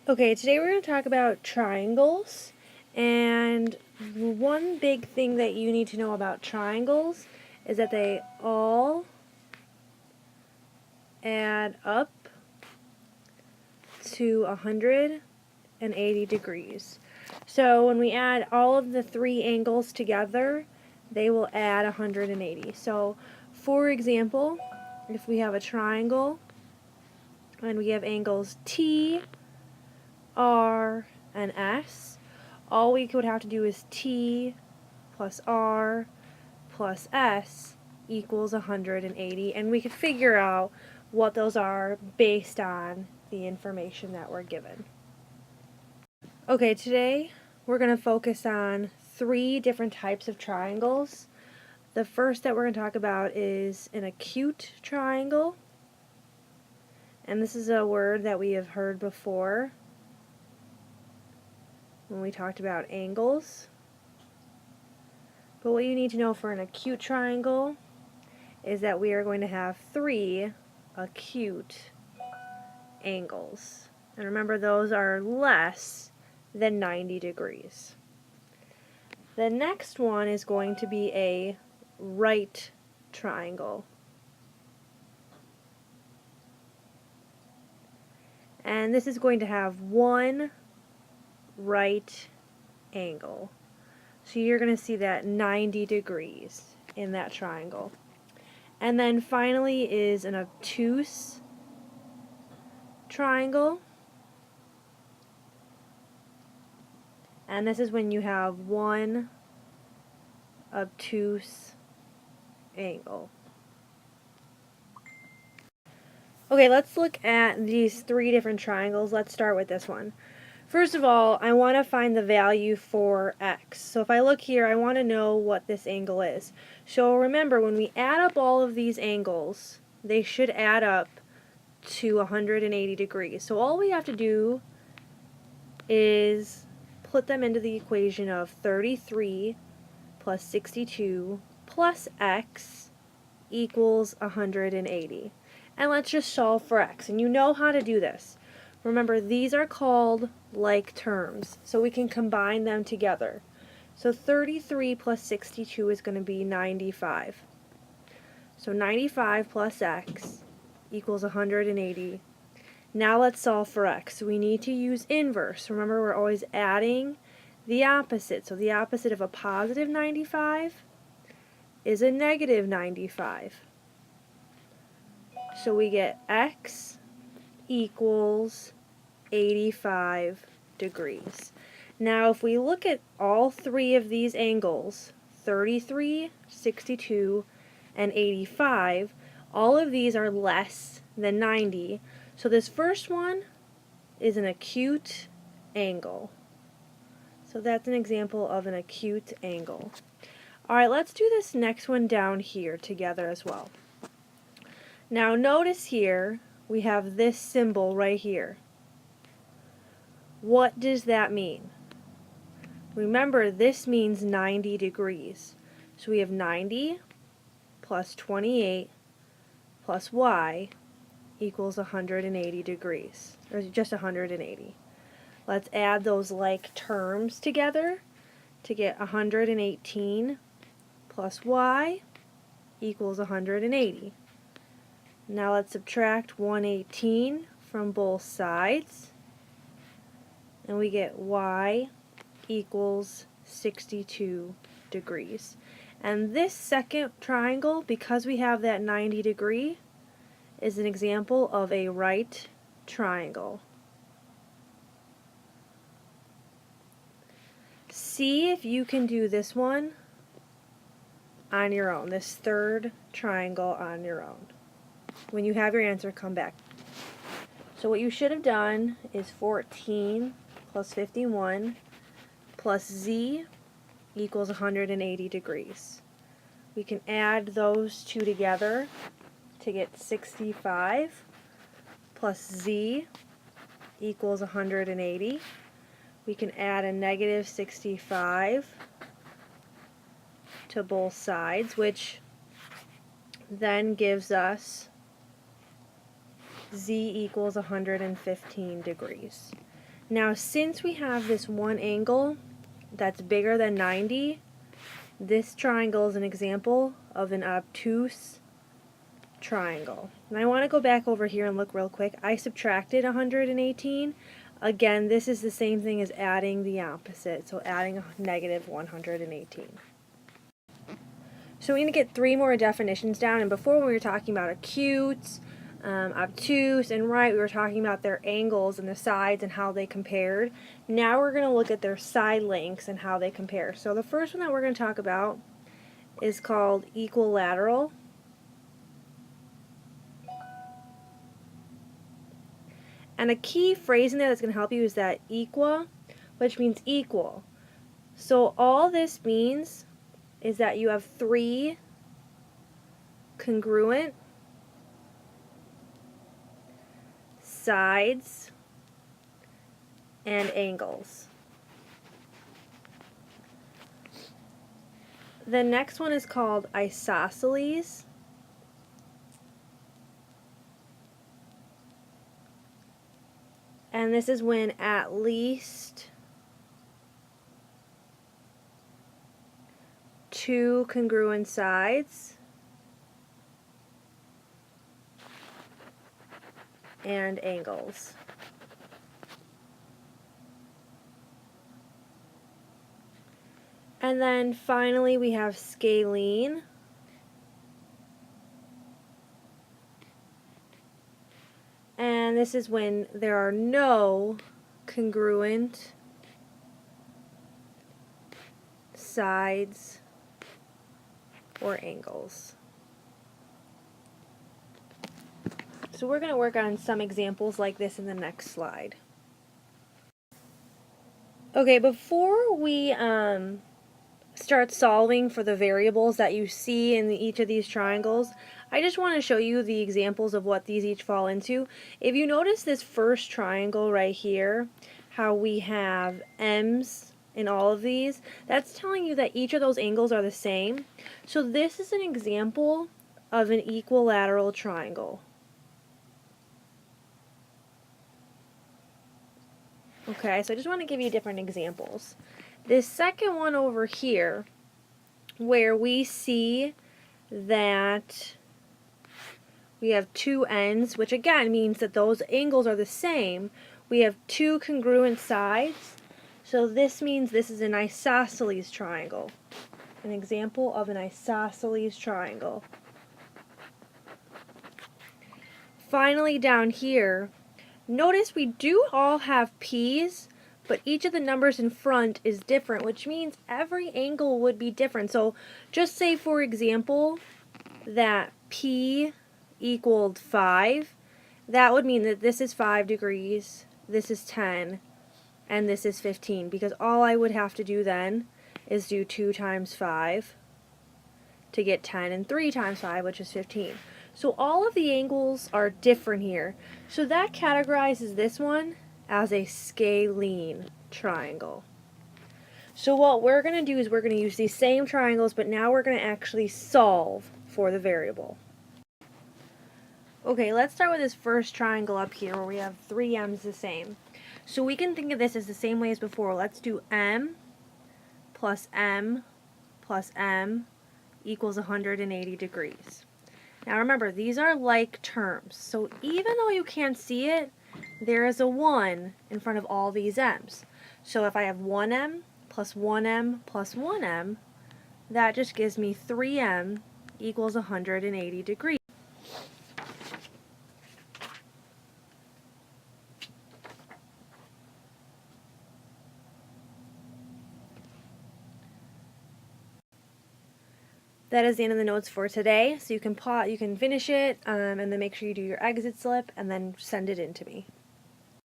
Okay, today we're going to talk about triangles, and one big thing that you need to know about triangles is that they all add up to 180 degrees. So when we add all of the three angles together, they will add 180. So for example, if we have a triangle and we have angles T, R, and S, all we would have to do is T plus R plus S equals 180, and we could figure out what those are based on the information that we're given. Okay, today we're going to focus on three different types of triangles. The first that we're going to talk about is an acute triangle, and this is a word that we have heard before when we talked about angles. But what you need to know for an acute triangle is that we are going to have three acute angles. And remember, those are less than 90 degrees. The next one is going to be a right triangle. And this is going to have one right angle. So you're going to see that 90 degrees in that triangle. And then finally is an obtuse triangle. And this is when you have one obtuse angle. Okay, let's look at these three different triangles. Let's start with this one. First of all, I want to find the value for x. So if I look here, I want to know what this angle is. So remember, when we add up all of these angles, they should add up to 180 degrees. So all we have to do is put them into the equation of 33 plus 62 plus x equals 180. And let's just solve for x. And you know how to do this. Remember, these are called like terms, so we can combine them together. So 33 plus 62 is going to be 95. So 95 plus x equals 180. Now let's solve for x. So we need to use inverse. Remember, we're always adding the opposite. So the opposite of a positive 95 is a negative 95. So we get x equals 85 degrees. Now if we look at all three of these angles, 33, 62, and 85, all of these are less than 90. So this first one is an acute angle. So that's an example of an acute angle. Alright, let's do this next one down here together as well. Now notice here we have this symbol right here. What does that mean? Remember, this means 90 degrees. So we have 90 plus 28 plus y equals 180 degrees, or just 180. Let's add those like terms together to get 118 plus y equals 180. Now let's subtract 118 from both sides, and we get y equals 62 degrees. And this second triangle, because we have that 90 degree, is an example of a right triangle. See if you can do this one on your own, this third triangle on your own. When you have your answer, come back. So what you should have done is 14 plus 51 plus z equals 180 degrees. We can add those two together to get 65 plus z equals 180. We can add a negative 65 to both sides, which then gives us z equals 115 degrees. Now, since we have this one angle that's bigger than 90, this triangle is an example of an obtuse triangle. And I want to go back over here and look real quick. I subtracted 118. Again, this is the same thing as adding the opposite, so adding negative 118. So we need to get 3 more definitions down, and before when we were talking about acute, obtuse, and right, we were talking about their angles and the sides and how they compared. Now we're going to look at their side lengths and how they compare. So the first one that we're going to talk about is called equilateral. And a key phrase in there that's going to help you is that equa, which means equal. So all this means is that you have 3 congruent sides and angles. The next one is called isosceles. And this is when at least 2 congruent sides and angles. And then finally we have scalene. And this is when there are no congruent sides or angles. So we're going to work on some examples like this in the next slide. Okay, before we start solving for the variables that you see in each of these triangles, I just want to show you the examples of what these each fall into. If you notice this first triangle right here, how we have m's in all of these, that's telling you that each of those angles are the same. So this is an example of an equilateral triangle. Okay, so I just want to give you different examples. This second one over here, where we see that we have 2 ends, which again means that those angles are the same. We have 2 congruent sides, so this means this is an isosceles triangle. An example of an isosceles triangle. Finally, down here, notice we do all have p's, but each of the numbers in front is different, which means every angle would be different. So just say, for example, that p equaled 5. That would mean that this is 5 degrees, this is 10, and this is 15, because all I would have to do then is do 2 times 5 to get 10, and 3 times 5, which is 15. So all of the angles are different here. So that categorizes this one as a scalene triangle. So what we're going to do is we're going to use these same triangles, but now we're going to actually solve for the variable. Okay, let's start with this first triangle up here where we have 3 m's the same. So we can think of this as the same way as before. Let's do m plus m plus m equals 180 degrees. Now remember, these are like terms, so even though you can't see it, there is a 1 in front of all these m's. So if I have 1m plus 1m plus 1m, that just gives me 3m equals 180 degrees. That is the end of the notes for today. So you can finish it and then make sure you do your exit slip and then send it in to me.